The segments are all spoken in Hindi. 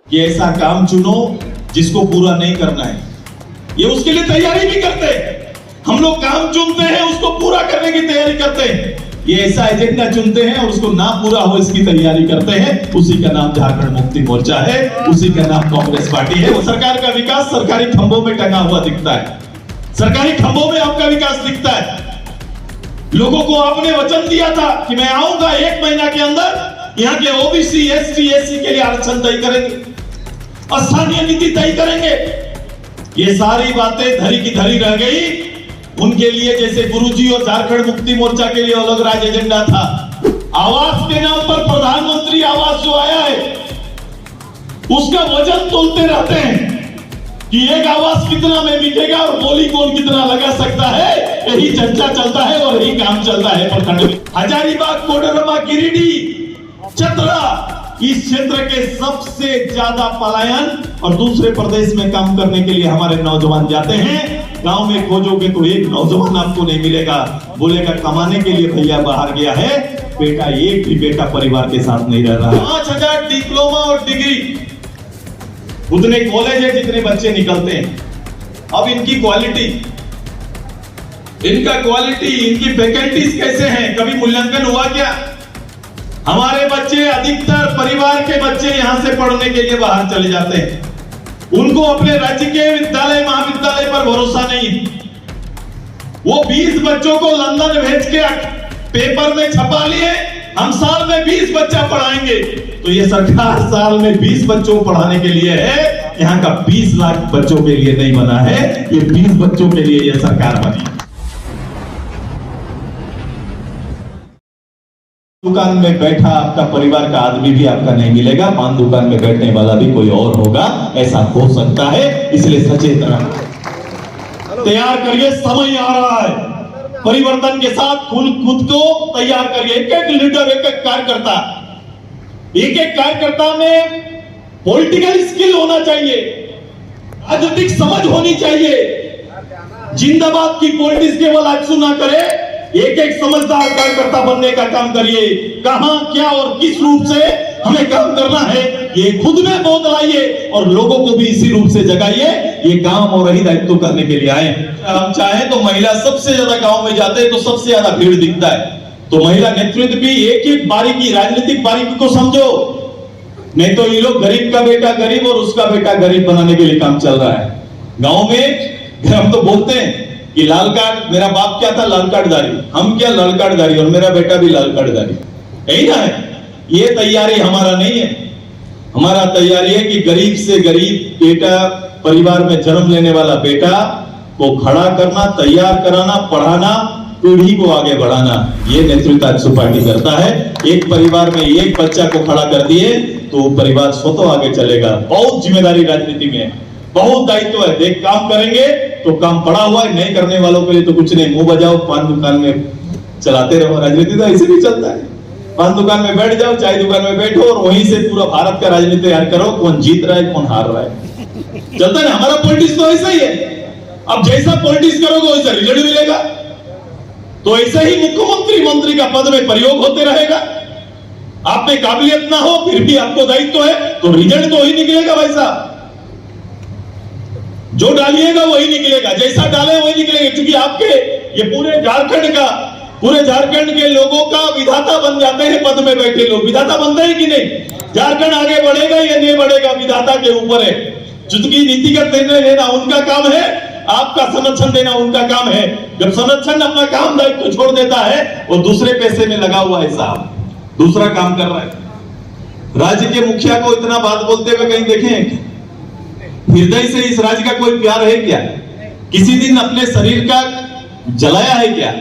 कि ऐसा काम चुनो जिसको पूरा नहीं करना है, ये उसके लिए तैयारी भी करते हैं। हम लोग काम चुनते हैं, उसको पूरा करने की तैयारी करते हैं। ये ऐसा एजेंडा चुनते हैं और उसको ना पूरा हो इसकी तैयारी करते हैं। उसी का नाम झारखंड मुक्ति मोर्चा है, उसी का नाम कांग्रेस पार्टी है। वो सरकार का विकास सरकारी खंभों में टंगा हुआ दिखता है, सरकारी खंभों में आपका विकास दिखता है। लोगों को आपने वचन दिया था कि मैं आऊंगा 1 महीना के अंदर, यहाँ के ओबीसी एसटी एससी के लिए आरक्षण तय करेंगे, स्थानीय नीति तय करेंगे। ये सारी बातें धरी की धरी रह गई। उनके लिए जैसे गुरुजी और झारखंड मुक्ति मोर्चा के लिए अलग राज एजेंडा था। आवास के नाम पर प्रधानमंत्री आवास जो आया है उसका वजन तोलते रहते हैं कि एक आवास कितना में बिकेगा और बोली कौन कितना लगा सकता है। यही चर्चा चलता है और यही काम चलता है प्रखंड में। हजारीबाग, कोडरमा, गिरिडीह, चतरा, इस क्षेत्र के सबसे ज्यादा पलायन और दूसरे प्रदेश में काम करने के लिए हमारे नौजवान जाते हैं। गांव में खोजोगे तो एक नौजवान आपको नहीं मिलेगा, बोलेगा कमाने के लिए भैया बाहर गया है। बेटा, एक भी बेटा परिवार के साथ नहीं रह रहा है। 5000 डिप्लोमा और डिग्री, उतने कॉलेज है जितने बच्चे निकलते हैं। अब इनकी क्वालिटी, इनकी फैकल्टीज कैसे हैं, कभी मूल्यांकन हुआ क्या? हमारे बच्चे, अधिकतर परिवार के बच्चे यहां से पढ़ने के लिए बाहर चले जाते हैं। उनको अपने राज्य के विद्यालय महाविद्यालय पर भरोसा नहीं। वो 20 बच्चों को लंदन भेज के पेपर में छपा लिए, हम साल में 20 बच्चा पढ़ाएंगे। तो ये सरकार साल में 20 बच्चों को पढ़ाने के लिए है, यहाँ का 20 लाख बच्चों के लिए नहीं बना है। ये 20 बच्चों के लिए ये सरकार बनी। दुकान में बैठा आपका परिवार का आदमी भी आपका नहीं मिलेगा, पान दुकान में बैठने वाला भी कोई और होगा, ऐसा हो सकता है। इसलिए सचेत रहना, तैयार करिए, समय आ रहा है। परिवर्तन के साथ खुद को तैयार करिए। एक एक लीडर, एक एक कार्यकर्ता में पॉलिटिकल स्किल होना चाहिए, राजनीतिक समझ होनी चाहिए। जिंदाबाद की पॉलिटिक्स केवल आंसू ना करे, एक एक समझदार कार्यकर्ता बनने का काम करिए। कहां, क्या और किस रूप से हमें काम करना है, ये खुद में बोध लाइए और लोगों को भी इसी रूप से जगाइए। ये काम और यही दायित्व करने के लिए आए। हम चाहें तो महिला सबसे ज्यादा गांव में जाते हैं तो सबसे ज्यादा भीड़ दिखता है। तो महिला नेतृत्व भी एक एक बारीकी, राजनीतिक बारीकी को समझो। नहीं तो ये लोग गरीब का बेटा गरीब और उसका बेटा गरीब बनाने के लिए काम चल रहा है। गांव में हम तो बोलते हैं कि लाल कार्ड, मेरा बाप क्या था, लाल कार्डधारी, हम क्या लाल कार्डधारी और मेरा बेटा भी लाल कार्डधारी, यही ना है। ये तैयारी हमारा नहीं है। हमारा तैयारी है कि गरीब से गरीब बेटा, परिवार में जन्म लेने वाला बेटा को खड़ा करना, तैयार कराना, पढ़ाना, पीढ़ी को आगे बढ़ाना। ये नेतृत्व आजसू पार्टी करता है। एक परिवार में एक बच्चा को खड़ा कर दिए तो परिवार स्वतः आगे चलेगा। बहुत जिम्मेदारी राजनीति में है, बहुत दायित्व है। देख, काम करेंगे तो काम पड़ा हुआ है, नहीं करने वालों के लिए तो कुछ नहीं। मुंह बजाओ, पान दुकान में चलाते रहो। राजनीति तो ऐसे भी चलता है। पान दुकान में बैठ जाओ, चाय दुकान में बैठो और वहीं से पूरा भारत का राजनीति तैयार करो, कौन जीत रहा है कौन हार रहा है। चलता है। हमारा पॉलिटिक्स तो ऐसा ही है। अब जैसा पॉलिटिक्स करोगे वैसा रिजल्ट मिलेगा। तो ऐसे ही मुख्यमंत्री मंत्री का पद में प्रयोग होते रहेगा। आप में काबिलियत ना हो फिर भी आपको दायित्व है तो रिजल्ट तो वही निकलेगा। भाई साहब, जो डालिएगा वही निकलेगा, जैसा डाले वही निकलेगा। क्योंकि आपके ये पूरे झारखंड के लोगों का विधाता बन जाते हैं। पद में बैठे लोग विधाता बनते हैं कि नहीं? झारखंड आगे बढ़ेगा या नहीं बढ़ेगा विधाता के ऊपर है। चुटकी नीतिगत निर्णय लेना उनका काम है, आपका संरक्षण देना उनका काम है। जब संरक्षण अपना काम दायित्व छोड़ देता है, वो दूसरे पैसे में लगा हुआ है साहब, दूसरा काम कर रहा है। राज्य के मुखिया को इतना बात बोलते हुए कहीं देखें? हृदय से इस राज्य का कोई प्यार है क्या? किसी दिन अपने शरीर का जलाया है क्या?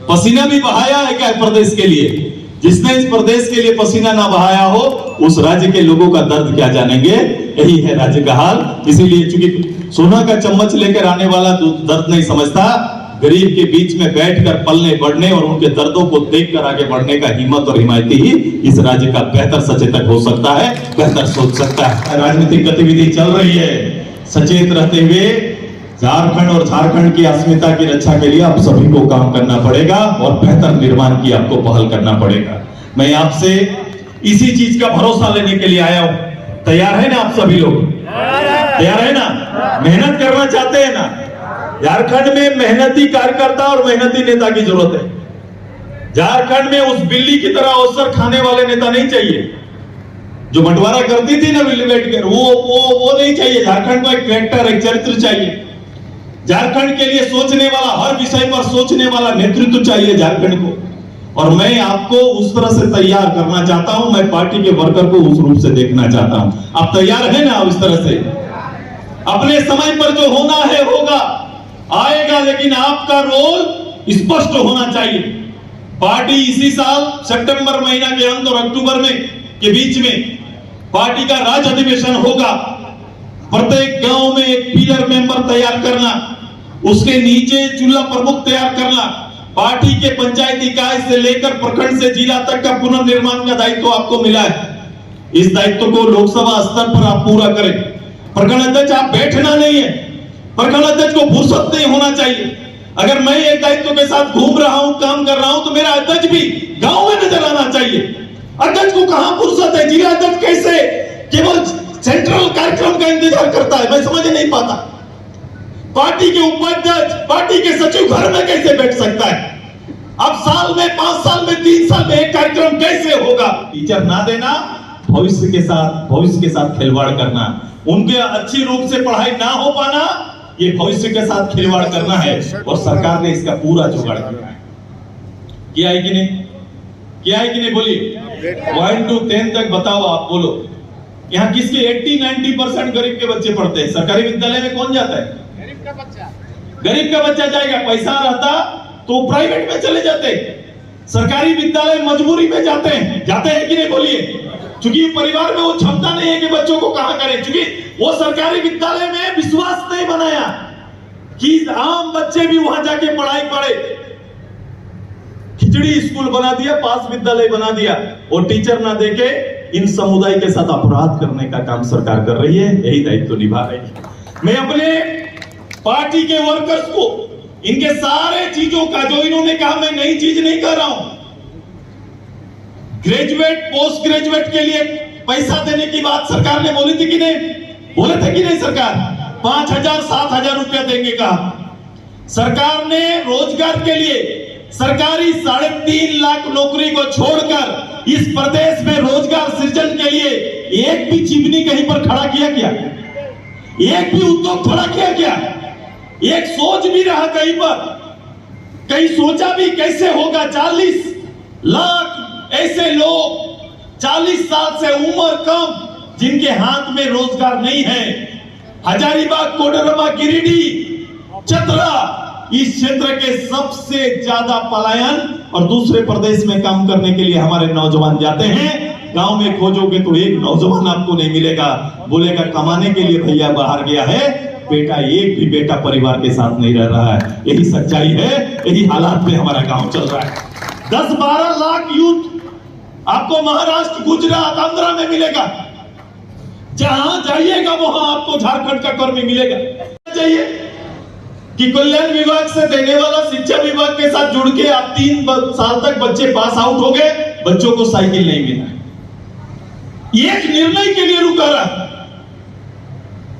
पसीना भी बहाया है क्या प्रदेश के लिए? जिसने इस प्रदेश के लिए पसीना ना बहाया हो उस राज्य के लोगों का दर्द क्या जानेंगे। यही है राज्य का हाल। इसीलिए चूंकि सोना का चम्मच लेकर आने वाला दर्द नहीं समझता, गरीब के बीच में बैठकर पलने बढ़ने और उनके दर्दों को देखकर आगे बढ़ने का हिम्मत और हिमायती ही इस राज्य का बेहतर सचेतक हो सकता है, बेहतर सोच सकता है। राजनीतिक गतिविधि चल रही है, सचेत रहते हुए झारखंड और झारखंड की अस्मिता की रक्षा के लिए आप सभी को काम करना पड़ेगा और बेहतर निर्माण की आपको पहल करना पड़ेगा। मैं आपसे इसी चीज का भरोसा लेने के लिए आया हूं। तैयार है ना आप सभी लोग? तैयार है ना? मेहनत करना चाहते हैं ना? झारखंड में मेहनती कार्यकर्ता और मेहनती नेता की जरूरत है। झारखंड में उस बिल्ली की तरह अवसर खाने वाले नेता नहीं चाहिए जो बंटवारा करती थी ना बिल्ली बैठकर, वो नहीं चाहिए। झारखंड को एक कैरेक्टर, एक चरित्र चाहिए। झारखंड के लिए सोचने वाला, हर विषय पर सोचने वाला नेतृत्व चाहिए झारखंड को। और मैं आपको उस तरह से तैयार करना चाहता हूं। मैं पार्टी के वर्कर को उस रूप से देखना चाहता हूं। आप तैयार हैं ना? उस तरह से अपने समय पर जो होना है होगा, आएगा, लेकिन आपका रोल स्पष्ट होना चाहिए। पार्टी इसी साल सितंबर महीना के अंत और अक्टूबर में के बीच में पार्टी का राज्य अधिवेशन होगा। प्रत्येक गांव में एक पीलर मेंबर तैयार करना, उसके नीचे चूल्हा प्रमुख तैयार करना, पार्टी के पंचायत इकाई से लेकर प्रखंड से जिला तक का पुनर्निर्माण का दायित्व आपको मिला है। इस दायित्व को लोकसभा स्तर पर आप पूरा करें। प्रखंड अध्यक्ष आप बैठना नहीं है, प्रखंड अध्यक्ष को फुर्सत नहीं होना चाहिए। अगर मैं एक दायित्व के साथ घूम रहा हूं, काम कर रहा हूं, तो मेरा अध्यक्ष भी गांव में नजर आना चाहिए। अध्यक्ष को कहां फुर्सत है? जिला अध्यक्ष कैसे केवल सेंट्रल कार्यक्रम का इंतजार करता है, मैं समझ नहीं पाता। पार्टी के उपाध्यक्ष, पार्टी के सचिव घर में कैसे बैठ सकता है? अब साल में, 5 साल में, 3 साल में एक कार्यक्रम कैसे होगा? टीचर ना देना, भविष्य के साथ खिलवाड़ करना, उनके अच्छी रूप से पढ़ाई ना हो पाना, ये भविष्य के साथ खिलवाड़ करना है। और सरकार ने इसका पूरा जुगाड़ किया है कि नहीं? किया है कि नहीं? बोलिए 1 to 10 तक बताओ, आप बोलो। यहाँ किसके 80-90% गरीब के बच्चे पढ़ते हैं। सरकारी विद्यालय में कौन जाता है? गरीब का बच्चा जाएगा। पैसा रहता तो प्राइवेट में चले जाते। सरकारी विद्यालय मजबूरी में जाते हैं कि नहीं? बोलिए। क्योंकि परिवार में वो क्षमता नहीं है कि बच्चों को कहां करें, क्योंकि वो सरकारी विद्यालय में विश्वास नहीं बनाया कि आम बच्चे भी वहां जाके पढ़ाई पढ़े। खिचड़ी स्कूल बना दिया, पास विद्यालय बना दिया, और टीचर ना देके इन समुदाय के साथ अपराध करने का काम सरकार कर रही है। यही दायित्व निभा रही है। मैं अपने पार्टी के वर्कर्स को इनके सारे चीजों का, जो इन्होंने कहा, मैं नई चीज नहीं कर रहा हूं। ग्रेजुएट, पोस्ट ग्रेजुएट के लिए पैसा देने की बात सरकार ने बोली थी कि नहीं? बोले थे कि नहीं? सरकार 5,000 7,000 रुपया देंगे कहा। सरकार ने रोजगार के लिए सरकारी 3.5 लाख नौकरी को छोड़कर इस प्रदेश में रोजगार सृजन के लिए एक भी चिमनी कहीं पर खड़ा किया क्या? एक भी उद्योग खड़ा किया क्या? एक सोच भी रहा कहीं पर? कहीं सोचा भी कैसे होगा? 40 लाख ऐसे लोग 40 साल से उम्र कम, जिनके हाथ में रोजगार नहीं है। हजारीबाग, कोडरमा, गिरिडीह, चतरा, इस क्षेत्र के सबसे ज्यादा पलायन और दूसरे प्रदेश में काम करने के लिए हमारे नौजवान जाते हैं। गांव में खोजोगे तो एक नौजवान आपको नहीं मिलेगा, बोलेगा कमाने के लिए भैया बाहर गया है। बेटा, एक भी बेटा परिवार के साथ नहीं रह रहा है। यही सच्चाई है, यही हालात में हमारा गांव चल रहा है। 10-12 लाख यूथ आपको महाराष्ट्र, गुजरात, आंध्र में मिलेगा। जहां जाइएगा वहां आपको झारखंड का कर्मी मिलेगा। चाहिए कि कल्याण विभाग से देने वाला शिक्षा विभाग के साथ जुड़ के आप 3 साल तक बच्चे पास आउट हो गए, बच्चों को साइकिल नहीं मिला। एक निर्णय के लिए रुका रहा।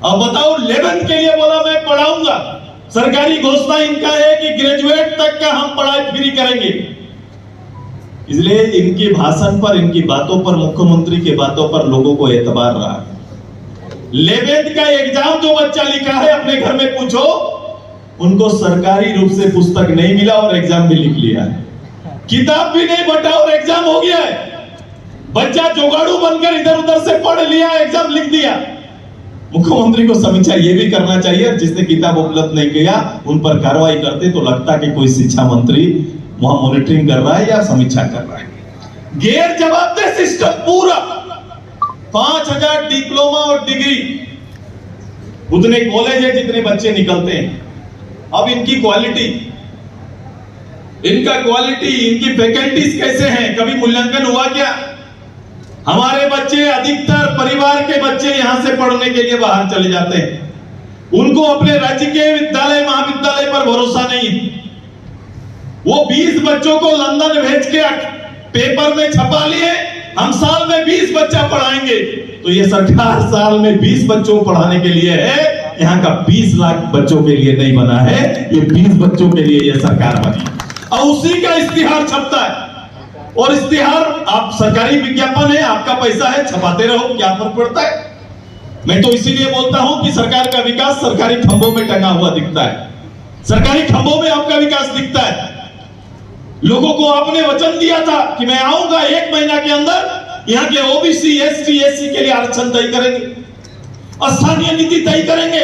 अब बताओ, 11th के लिए बोला मैं पढ़ाऊंगा। सरकारी घोषणा इनका है कि ग्रेजुएट तक का हम पढ़ाई फ्री करेंगे। इसलिए इनके भाषण पर, इनकी बातों पर, मुख्यमंत्री की बातों पर लोगों को एतबार रहा। 11th का एग्जाम जो बच्चा लिखा है, अपने घर में पूछो, उनको सरकारी रूप से पुस्तक नहीं मिला और एग्जाम भी लिख लिया है। किताब भी नहीं बटा और एग्जाम हो गया है। बच्चा जुगाड़ू बनकर इधर उधर से पढ़ लिया, एग्जाम लिख दिया। मुख्यमंत्री को समीक्षा ये भी करना चाहिए, जिसने किताब उपलब्ध नहीं किया उन पर कार्रवाई करते तो लगता कि कोई शिक्षा मंत्री वहां मॉनिटरिंग कर रहा है या समीक्षा कर रहा है। गैर जवाबदेह सिस्टम पूरा। 5,000 डिप्लोमा और डिग्री, उतने कॉलेज है जितने बच्चे निकलते हैं। अब इनकी क्वालिटी, इनकी फैकल्टीज कैसे हैं? कभी मूल्यांकन हुआ क्या? हमारे बच्चे, अधिकतर परिवार के बच्चे यहां से पढ़ने के लिए बाहर चले जाते हैं। उनको अपने राज्य के विद्यालय, महाविद्यालय पर भरोसा नहीं है। वो 20 बच्चों को लंदन भेज के पेपर में छपा लिए, हम साल में 20 बच्चा पढ़ाएंगे, तो ये सरकार साल में 20 बच्चों को पढ़ाने के लिए है, यहाँ का 20 लाख बच्चों के लिए नहीं बना है। ये 20 बच्चों के लिए ये सरकार बनी और उसी का इश्तिहार छपता है। और इश्तिहार आप सरकारी विज्ञापन है, आपका पैसा है, छपाते रहो, क्या फर्क पड़ता है। मैं तो इसीलिए बोलता हूं कि सरकार का विकास सरकारी खंभों में टंगा हुआ दिखता है, सरकारी खंभों में आपका विकास दिखता है। लोगों को आपने वचन दिया था कि मैं आऊंगा 1 महीना के अंदर, यहाँ के ओबीसी एसटी एससी के लिए आरक्षण तय करेंगे, स्थानीय नीति तय करेंगे।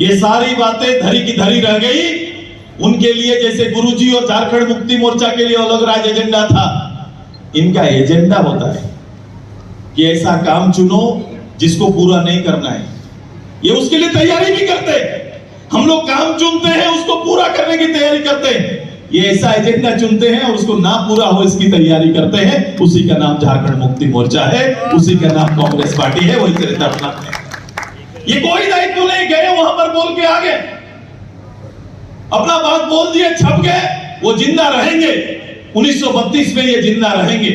ये सारी बातें धरी की धरी रह गई। उनके लिए जैसे गुरुजी और झारखंड मुक्ति मोर्चा के लिए अलग राज एजेंडा था, इनका एजेंडा होता है कि ऐसा काम चुनो जिसको पूरा नहीं करना है। ये उसके लिए तैयारी भी करते हैं। हम लोग काम चुनते हैं, उसको पूरा करने की तैयारी करते हैं। ये ऐसा एजेंडा चुनते हैं और उसको ना पूरा हो इसकी तैयारी करते हैं। उसी का नाम झारखंड मुक्ति मोर्चा है, उसी का नाम कांग्रेस पार्टी है, वही चरित्र अपनाते हैं। ये कोई दायित्व नहीं, गए वहां पर बोल के आ गए, अपना बात बोल दिए, छप गए। वो जिंदा रहेंगे, 1932 में ये जिंदा रहेंगे।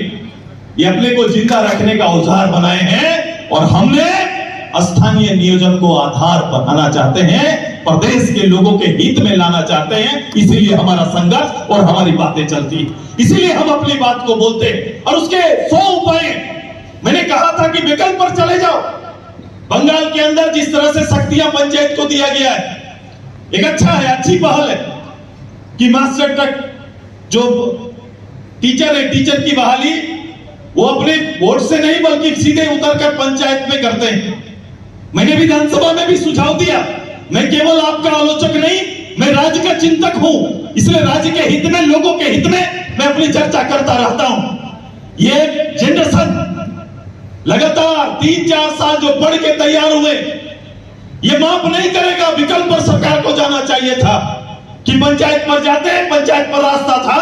ये अपने को जिंदा रखने का औजार बनाए हैं और हमने स्थानीय नियोजन को आधार बनाना चाहते हैं, प्रदेश के लोगों के हित में लाना चाहते हैं। इसीलिए हमारा संघर्ष और हमारी बातें चलती, इसीलिए हम अपनी बात को बोलते हैं। और उसके 100 उपाय मैंने कहा था कि विकल्प पर चले जाओ। बंगाल के अंदर जिस तरह से शक्तियां पंचायत को दिया गया है, एक अच्छा है, अच्छी पहल है कि मास्टर तक जो टीचर है, टीचर की बहाली वो अपने बोर्ड से नहीं बल्कि सीधे उतरकर पंचायत में करते हैं। मैंने विधानसभा में भी सुझाव दिया, मैं केवल आपका आलोचक नहीं, मैं राज्य का चिंतक हूं, इसलिए राज्य के हित में, लोगों के हित में मैं अपनी चर्चा करता रहता हूं। ये जनरेशन लगातार 3-4 साल जो पढ़ के तैयार हुए, ये माफ नहीं करेगा। विकल्प पर सरकार को जाना चाहिए था कि पंचायत पर जाते हैं, पंचायत पर रास्ता था,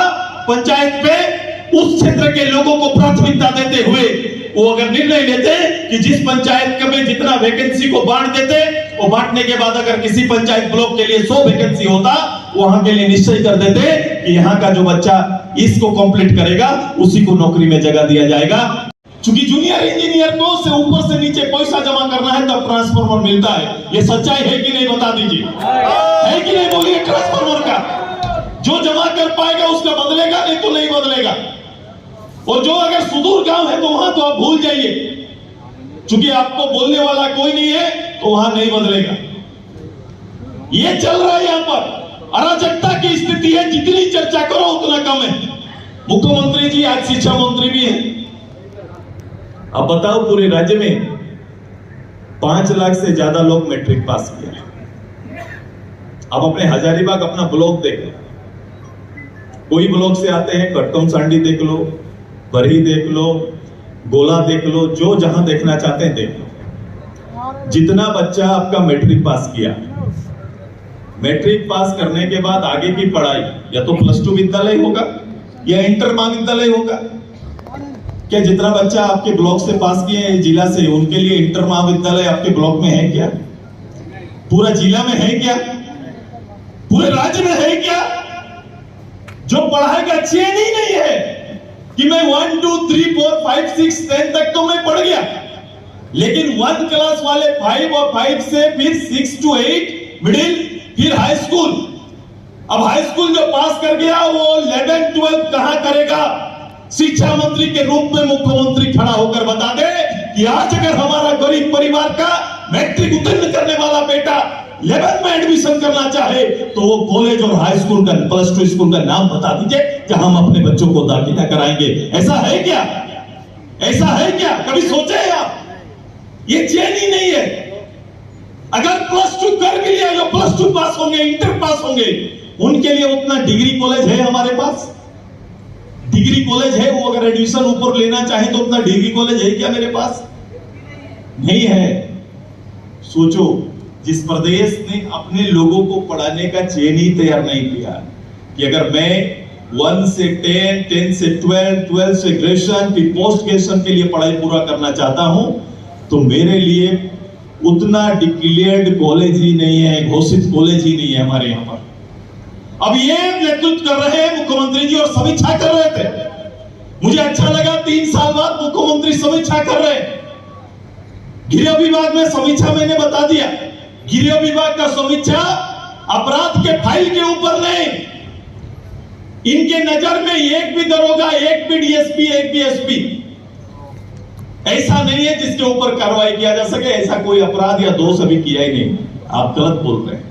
पंचायत पे उस क्षेत्र के लोगों को प्राथमिकता देते हुए वो अगर निर्णय लेते कि जिस पंचायत में जितना वैकेंसी को बांट देते, वो बांटने के बाद अगर किसी पंचायत ब्लॉक के लिए 100 वैकेंसी होता, वहां के लिए निश्चय कर देते कि यहाँ का जो बच्चा इसको कंप्लीट करेगा उसी को नौकरी में जगह दिया जाएगा। क्योंकि जूनियर इंजीनियर को से ऊपर से नीचे पैसा जमा करना है तब ट्रांसफार्मर मिलता है। ये सच्चाई है कि नहीं, बता दीजिए, है कि नहीं, बोलिए। ट्रांसफार्मर का जो जमा कर पाएगा उसका बदलेगा, नहीं तो नहीं बदलेगा। और जो अगर सुदूर गांव है तो वहां तो आप भूल जाइए, क्योंकि आपको बोलने वाला कोई नहीं है तो वहां नहीं बदलेगा। ये चल रहा है, यहां पर अराजकता की स्थिति है। जितनी चर्चा करो उतना कम है। मुख्यमंत्री जी आज शिक्षा मंत्री भी हैं। अब बताओ, पूरे राज्य में 5 लाख से ज्यादा लोग मैट्रिक पास किया। अब अपने हजारीबाग अपना ब्लॉक देख लो, कोई ब्लॉक से आते हैं, कटकम सांडी देख लो, बरही देख लो, गोला देख लो, जो जहां देखना चाहते हैं देख लो। जितना बच्चा आपका मैट्रिक पास किया, मैट्रिक पास करने के बाद आगे की पढ़ाई या तो +2 विद्यालय होगा या इंटर महाविद्यालय होगा। क्या जितना बच्चा आपके ब्लॉक से पास किए हैं जिला से, उनके लिए इंटर महाविद्यालय आपके ब्लॉक में है क्या? पूरा जिला में है क्या? पूरे राज्य में है क्या? जो पढ़ाई का चेन ही नहीं है कि मैं 1 2 3 4 5 6 10 तक तो मैं पढ़ गया, लेकिन 1 क्लास वाले 5 और 5 से फिर 6 to 8 मिडिल, फिर हाई स्कूल। अब हाई स्कूल जो पास कर गया वो 11 12 कहां करेगा? शिक्षा मंत्री के रूप में मुख्यमंत्री खड़ा होकर बता दे कि आज अगर हमारा गरीब परिवार का मैट्रिक उत्तीर्ण करने वाला बेटा 11th में एडमिशन करना चाहे तो वो कॉलेज और हाई स्कूल का +2 स्कूल का नाम बता दीजिए जहां हम अपने बच्चों को दाखिला कराएंगे। ऐसा है क्या? ऐसा है क्या? कभी सोचे हैं आप? ये चेन ही नहीं है। अगर +2 कर भी लिया, जो +2 पास होंगे, इंटर पास होंगे, उनके लिए उतना डिग्री कॉलेज है हमारे पास? डिग्री कॉलेज है, वो अगर एडमिशन ऊपर लेना चाहे तो उतना डिग्री कॉलेज है क्या मेरे पास? नहीं है। सोचो, जिस प्रदेश ने अपने लोगों को पढ़ाने का चेन ही तैयार नहीं किया कि अगर मैं 1 से 10, 10 से 12, 12 से ग्रेजुएशन, फिर पोस्ट ग्रेजुएशन के लिए पढ़ाई पूरा करना चाहता हूं, तो मेरे लिए उतना डिक्लेयर्ड कॉलेज ही नहीं है, घोषित कॉलेज ही नहीं है हमारे यहाँ पर। अब ये नेतृत्व कर रहे हैं मुख्यमंत्री जी और समीक्षा कर रहे थे। मुझे अच्छा लगा 3 साल बाद मुख्यमंत्री समीक्षा कर रहे हैं। गृह विभाग में समीक्षा मैंने बता दिया, गृह विभाग का समीक्षा अपराध के फाइल के ऊपर नहीं, इनके नजर में एक भी दरोगा, एक भी डीएसपी, एक भी एसपी ऐसा नहीं है जिसके ऊपर कार्रवाई किया जा सके। ऐसा कोई अपराध या दोष अभी किया ही नहीं, आप गलत बोल रहे हैं।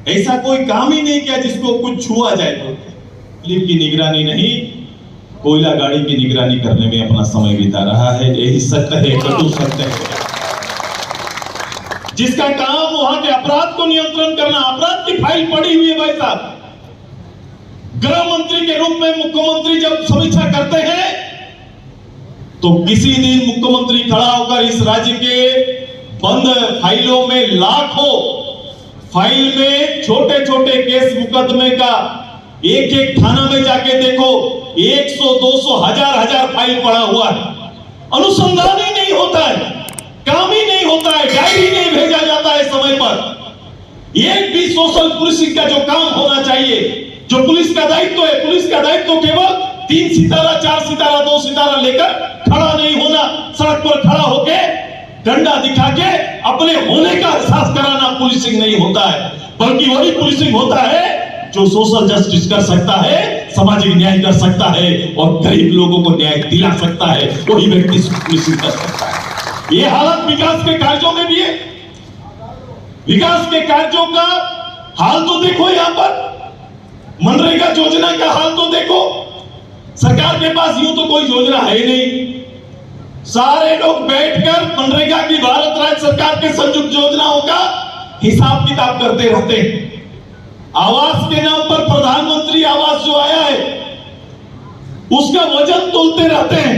ऐसा कोई काम ही नहीं किया जिसको कुछ छुआ जाए। तो पुलिस की निगरानी नहीं, कोयला गाड़ी की निगरानी करने में अपना समय बिता रहा है। यही सत्य है, कटु सत्य है। जिसका काम वहां के अपराध को नियंत्रण करना, अपराध की फाइल पड़ी हुई है भाई साहब। गृह मंत्री के रूप में मुख्यमंत्री जब समीक्षा करते हैं तो किसी दिन मुख्यमंत्री खड़ा होकर इस राज्य के बंद फाइलों में लाखों फाइल में छोटे छोटे केस मुकदमे का एक एक थाना में जाके देखो, 100, 200, हजार फाइल पड़ा हुआ है। अनुसंधान ही नहीं होता है, काम ही नहीं होता है, डायरी नहीं भेजा जाता है समय पर। एक भी सोशल पुलिसिंग का जो काम होना चाहिए, जो पुलिस का दायित्व है, पुलिस का दायित्व केवल 3 सितारा, 4 सितारा, 2 सितारा लेकर खड़ा नहीं होना, सड़क पर खड़ा होके डंडा दिखा के अपने होने का एहसास कराना पुलिसिंग नहीं होता है, बल्कि वही पुलिसिंग होता है जो सोशल जस्टिस कर सकता है, सामाजिक न्याय कर सकता है और गरीब लोगों को न्याय दिला सकता है, वही व्यक्ति पुलिसिंग कर सकता है। ये हालत विकास के कार्यों में भी है। विकास के कार्यों का हाल तो देखो, यहां पर मनरेगा योजना का हाल तो देखो। सरकार के पास यूं तो कोई योजना है ही नहीं, सारे लोग बैठकर मनरेगा की भारत राज्य सरकार के संयुक्त योजनाओं का हिसाब किताब करते रहते हैं। आवास के नाम पर प्रधानमंत्री आवास जो आया है उसका वजन तोलते रहते हैं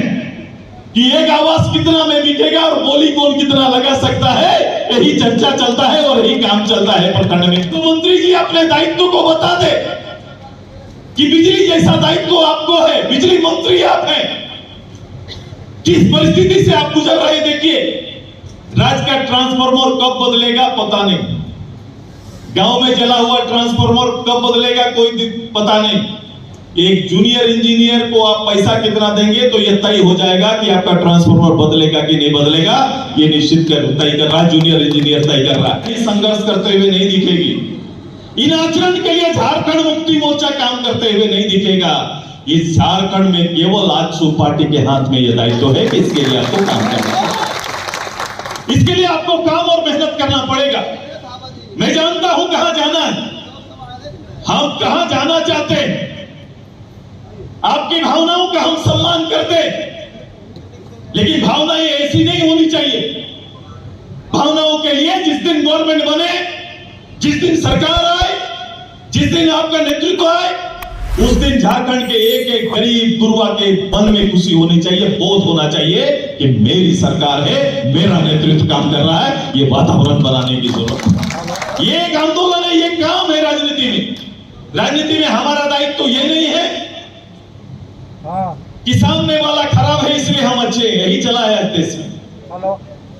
कि एक आवास कितना में बिकेगा और बोली कौन कितना लगा सकता है। यही चर्चा चलता है और यही काम चलता है प्रखंड में। तो मंत्री जी अपने दायित्व को बता दे कि बिजली जैसा दायित्व आपको है, बिजली मंत्री आप हैं, किस परिस्थिति से आप गुजर रहे देखिए। राज्य का ट्रांसफार्मर कब बदलेगा पता नहीं, गांव में जला हुआ ट्रांसफार्मर कब बदलेगा कोई पता नहीं। एक जूनियर इंजीनियर को आप पैसा कितना देंगे तो यह तय हो जाएगा कि आपका ट्रांसफार्मर बदलेगा कि नहीं बदलेगा, ये निश्चित तय कर रहा है, जूनियर इंजीनियर तय कर रहा है। संघर्ष करते हुए नहीं दिखेगी। इन आचरण के लिए झारखंड मुक्ति मोर्चा काम करते हुए नहीं दिखेगा। इस झारखंड में केवल आजसू पार्टी के हाथ में यह दायित्व है कि इसके लिए आपको काम करना है, इसके लिए आपको काम और मेहनत करना पड़ेगा। मैं जानता हूं कहां जाना है, हम कहां जाना चाहते हैं, आपकी भावनाओं का हम सम्मान करते हैं, लेकिन भावनाएं ऐसी नहीं होनी चाहिए। भावनाओं के लिए जिस दिन गवर्नमेंट बने, जिस दिन सरकार आए, जिस दिन आपका नेतृत्व आए, उस दिन झारखंड के एक एक गरीब गुरुआ के मन में खुशी होनी चाहिए, बोध होना चाहिए कि मेरी सरकार है, मेरा नेतृत्व काम कर रहा है। ये वातावरण बनाने की जरूरत है। ये एक आंदोलन है, ये काम है राजनीति में। राजनीति में हमारा दायित्व तो ये नहीं है कि सामने वाला खराब है इसलिए हम अच्छे हैं। यही चला है देश में,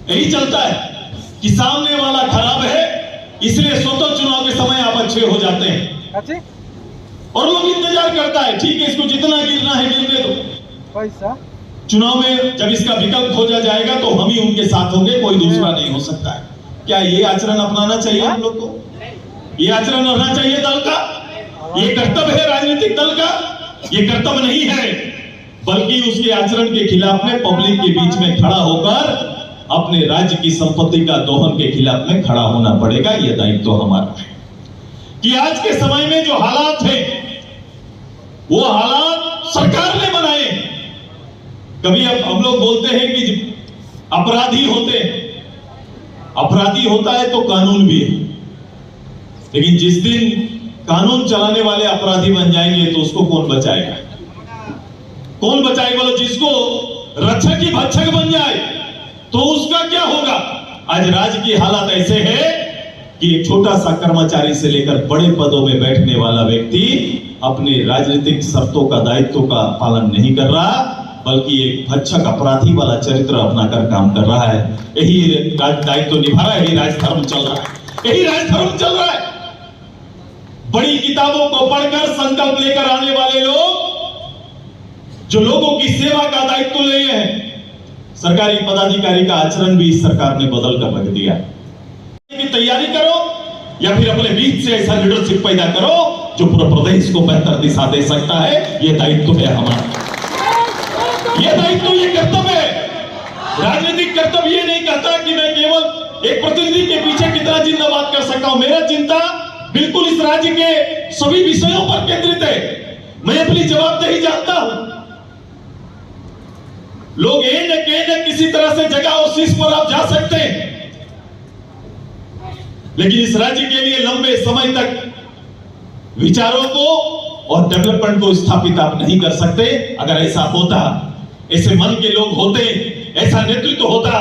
यही चलता है कि सामने वाला खराब है इसलिए स्वतंत्र चुनाव के समय आप अच्छे हो जाते हैं और लोग इंतजार करता है, ठीक है इसको जितना गिरना है गिरने दो, पैसा चुनाव में जब इसका विकल्प हो जाएगा तो हम ही उनके साथ होंगे, कोई दूसरा नहीं हो सकता है। क्या ये आचरण अपनाना चाहिए हम लोग को? ये आचरण रहना चाहिए दल का? ये कर्तव्य है राजनीतिक दल का? ये कर्तव्य नहीं है, बल्कि उसके आचरण के खिलाफ में पब्लिक के बीच में खड़ा होकर अपने राज्य की संपत्ति का दोहन के खिलाफ में खड़ा होना पड़ेगा। यह दायित्व हमारा है कि आज के समय में जो हालात है वो हालात सरकार ने बनाए। कभी अब हम लोग बोलते हैं कि अपराधी होते हैं, अपराधी होता है तो कानून भी है, लेकिन जिस दिन कानून चलाने वाले अपराधी बन जाएंगे तो उसको कौन बचाएगा? कौन बचाएगा? बोलो, जिसको रक्षक ही भक्षक बन जाए तो उसका क्या होगा? आज राज्य की हालत ऐसे है कि एक छोटा सा कर्मचारी से लेकर बड़े पदों में बैठने वाला व्यक्ति अपने राजनीतिक शर्तों का, दायित्व का पालन नहीं कर रहा, बल्कि एक भक्षक अपराधी वाला चरित्र अपनाकर काम कर रहा है। यही दायित्व निभा रहा है, यही राजधर्म चल रहा है, यही राजधर्म चल रहा है। बड़ी किताबों को पढ़कर संकल्प लेकर आने वाले लोग जो लोगों की सेवा का दायित्व ले हैं, सरकारी पदाधिकारी का आचरण भी इस सरकार ने बदल कर रख दिया। की तैयारी करो या फिर अपने बीच से ऐसा लीडरशिप पैदा करो जो पूरे प्रदेश को बेहतर दिशा दे सकता है। यह दायित्व है हमारा, यह दायित्व, ये कर्तव्य है। राजनीतिक कर्तव्य ये नहीं कहता कि मैं केवल एक प्रतिनिधि के पीछे कितना जिंदाबाद कर सकता हूं। मेरा चिंता बिल्कुल इस राज्य के सभी विषयों पर केंद्रित है। मैं अपनी जवाबदेही जानता हूं। लोग किसी तरह से जगह और शीश पर आप जा सकते हैं, लेकिन इस राज्य के लिए लंबे समय तक विचारों को और डेवलपमेंट को स्थापित आप नहीं कर सकते। अगर ऐसा होता, ऐसे मन के लोग होते, ऐसा नेतृत्व होता,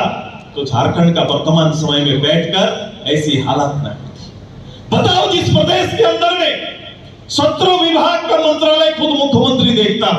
तो झारखंड का वर्तमान समय में बैठकर ऐसी हालत न होती। बताओ, जिस प्रदेश के अंदर में 17 विभाग का मंत्रालय खुद मुख्यमंत्री देखता,